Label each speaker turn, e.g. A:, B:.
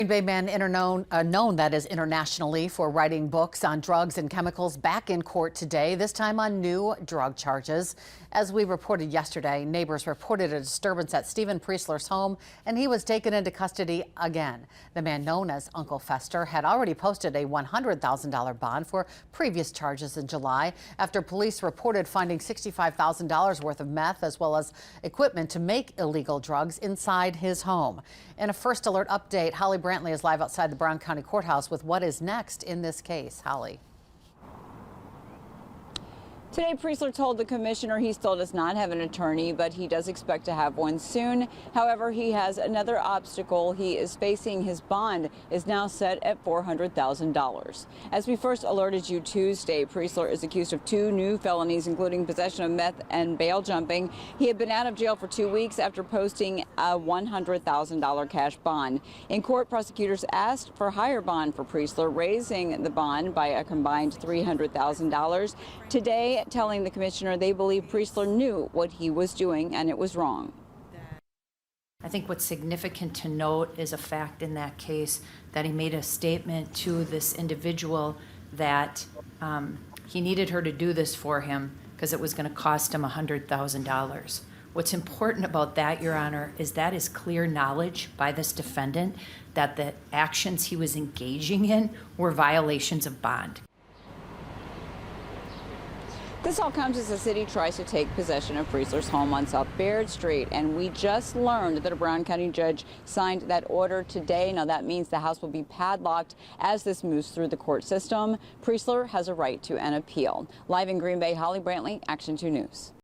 A: Green Bay man known that is internationally for writing books on drugs and chemicals back in court today, this time on new drug charges. As we reported yesterday, neighbors reported a disturbance at Stephen Priestler's home, and he was taken into custody again. The man known as Uncle Fester had already posted a $100,000 bond for previous charges in July after police reported finding $65,000 worth of meth as well as equipment to make illegal drugs inside his home. In a First Alert update, Holly Brantley is live outside the Brown County Courthouse with what is next in this case. Holly.
B: Today, Priestler told the commissioner he still does not have an attorney, but he does expect to have one soon. However, he has another obstacle he is facing. His bond is now set at $400,000. As we first alerted you Tuesday, Priestler is accused of 2 new felonies, including possession of meth and bail jumping. He had been out of jail for 2 weeks after posting a $100,000 cash bond. In court, prosecutors asked for higher bond for Priestler, raising the bond by a combined $300,000. Today, telling the commissioner they believe Priestler knew what he was doing and it was wrong.
C: I think what's significant to note is a fact in that case that he made a statement to this individual that he needed her to do this for him because it was going to cost him $100,000. What's important about that, Your Honor, is that is clear knowledge by this defendant that the actions he was engaging in were violations of bond.
B: This all comes as the city tries to take possession of Priestler's home on South Baird Street, and we just learned that a Brown County judge signed that order today. Now that means the house will be padlocked as this moves through the court system. Priestler has a right to an appeal. Live in Green Bay, Holly Brantley, Action 2 News.